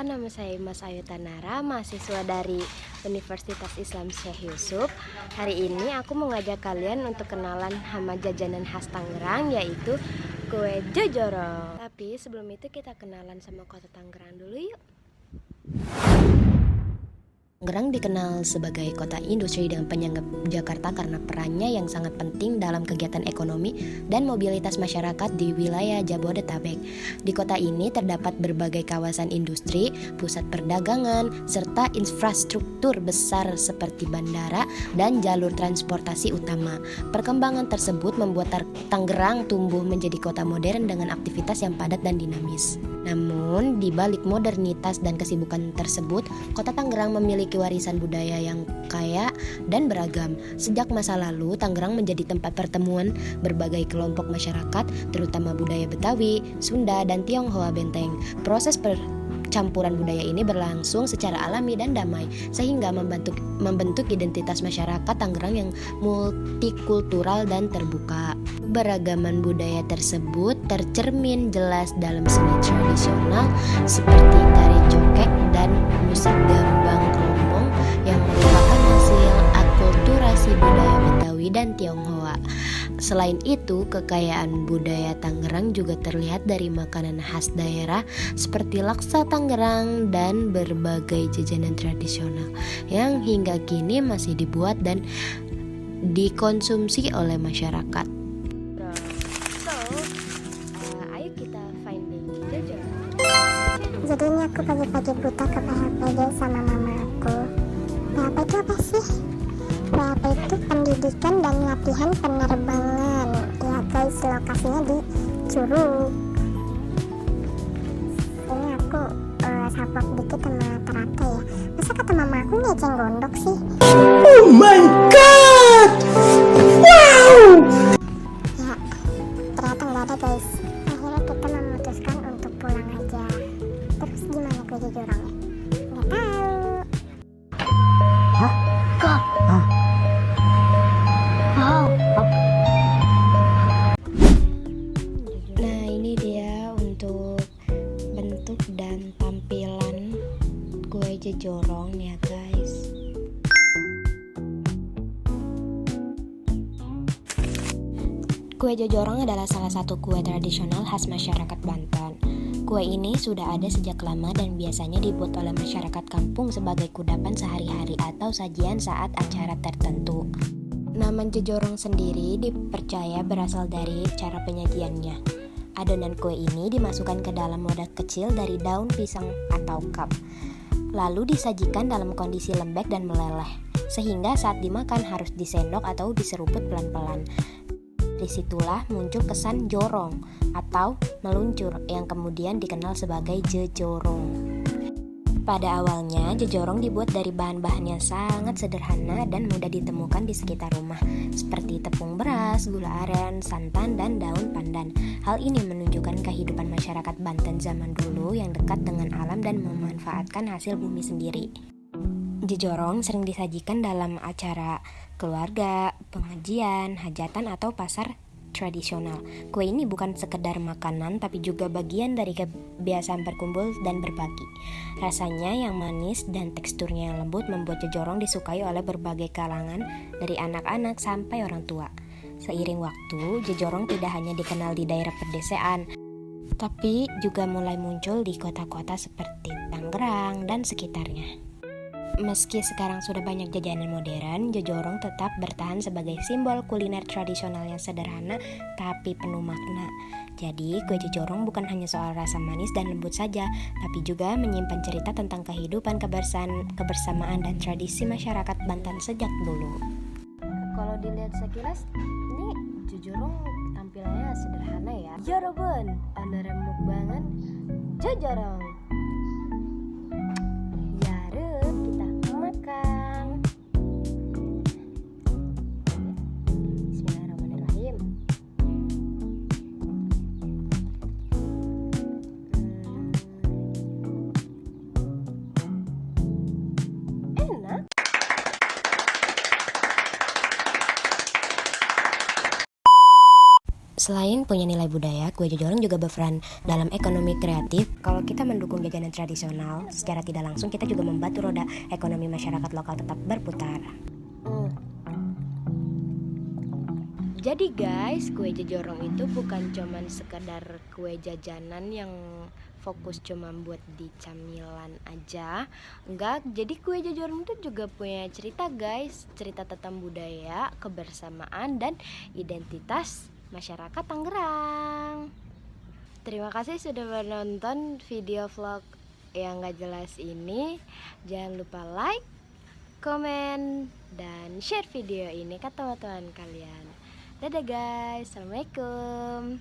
nama saya Mas Ayu Tanara, mahasiswa dari Universitas Islam Syekh Yusuf. Hari ini aku mau ngajak kalian untuk kenalan sama jajanan khas Tangerang, yaitu kue jojorong. Tapi sebelum itu kita kenalan sama kota Tangerang dulu yuk. Tangerang dikenal sebagai kota industri dengan penyangga Jakarta karena perannya yang sangat penting dalam kegiatan ekonomi dan mobilitas masyarakat di wilayah Jabodetabek. Di kota ini terdapat berbagai kawasan industri, pusat perdagangan, serta infrastruktur besar seperti bandara dan jalur transportasi utama. Perkembangan tersebut membuat Tangerang tumbuh menjadi kota modern dengan aktivitas yang padat dan dinamis. Namun, di balik modernitas dan kesibukan tersebut, kota Tangerang memiliki warisan budaya yang kaya dan beragam. Sejak masa lalu, Tangerang menjadi tempat pertemuan berbagai kelompok masyarakat, terutama budaya Betawi, Sunda, dan Tionghoa Benteng. Proses campuran budaya ini berlangsung secara alami dan damai, sehingga membentuk identitas masyarakat Tangerang yang multikultural dan terbuka. Keberagaman budaya tersebut tercermin jelas dalam seni tradisional seperti tari cokek dan musik gambang kromong yang merupakan hasil akulturasi budaya Betawi dan Tionghoa. Selain itu, kekayaan budaya Tangerang juga terlihat dari makanan khas daerah seperti laksa Tangerang dan berbagai jajanan tradisional yang hingga kini masih dibuat dan dikonsumsi oleh masyarakat. Ayo kita finding jojorong. Jadi ini aku pagi-pagi buta ke PHPD sama mama aku. PHP itu apa sih? PHP itu pendidikan dan latihan penerbangan. Ya guys, lokasinya di Curug. Ini aku sapok dikit sama Terate ya. Masa kata mama aku ngeceng gondok sih? Oh my god! Wow! Ya, ternyata nggak ada guys. Akhirnya kita memutuskan untuk pulang aja. Terus gimana kue jojorongnya? Nggak tahu. Nah, ini dia untuk bentuk dan tampilan kue jojorong ya guys. Kue jojorong adalah salah satu kue tradisional khas masyarakat Banten. Kue ini sudah ada sejak lama dan biasanya dibuat oleh masyarakat kampung sebagai kudapan sehari-hari atau sajian saat acara tertentu. Nama jojorong sendiri dipercaya berasal dari cara penyajiannya. Adonan kue ini dimasukkan ke dalam wadah kecil dari daun pisang atau cup, lalu disajikan dalam kondisi lembek dan meleleh, sehingga saat dimakan harus disendok atau diseruput pelan-pelan. Disitulah muncul kesan jorong atau meluncur yang kemudian dikenal sebagai jejorong. Pada awalnya, jejorong dibuat dari bahan-bahan yang sangat sederhana dan mudah ditemukan di sekitar rumah, seperti tepung beras, gula aren, santan, dan daun pandan. Hal ini menunjukkan kehidupan masyarakat Banten zaman dulu yang dekat dengan alam dan memanfaatkan hasil bumi sendiri. Jejorong sering disajikan dalam acara keluarga, pengajian, hajatan, atau pasar tradisional. Kue ini bukan sekedar makanan tapi juga bagian dari kebiasaan berkumpul dan berbagi. Rasanya yang manis dan teksturnya yang lembut membuat jejorong disukai oleh berbagai kalangan dari anak-anak sampai orang tua. Seiring waktu, jejorong tidak hanya dikenal di daerah pedesaan, tapi juga mulai muncul di kota-kota seperti Tangerang dan sekitarnya. Meski sekarang sudah banyak jajanan modern, jojorong tetap bertahan sebagai simbol kuliner tradisional yang sederhana tapi penuh makna. Jadi, kue jojorong bukan hanya soal rasa manis dan lembut saja, tapi juga menyimpan cerita tentang kehidupan, kebersamaan, dan tradisi masyarakat Banten sejak dulu. Kalau dilihat sekilas, ini jojorong tampilannya sederhana ya. Jorobun, ada mukbangan jojorong. Makan. Bismillahirrahmanirrahim. Enak. Selain punya nilai budaya, kue jojorong juga berperan dalam ekonomi kreatif. Kalau kita mendukung jajanan tradisional, secara tidak langsung kita juga membantu roda ekonomi masyarakat lokal tetap berputar. Jadi guys, kue jojorong itu bukan cuman sekedar kue jajanan yang fokus cuma buat di camilan aja. Enggak, jadi kue jojorong itu juga punya cerita guys. Cerita tentang budaya, kebersamaan, dan identitas masyarakat Tangerang. Terima kasih sudah menonton video vlog yang gak jelas ini. Jangan lupa like, komen, dan share video ini ke teman-teman kalian. Dadah guys, assalamualaikum.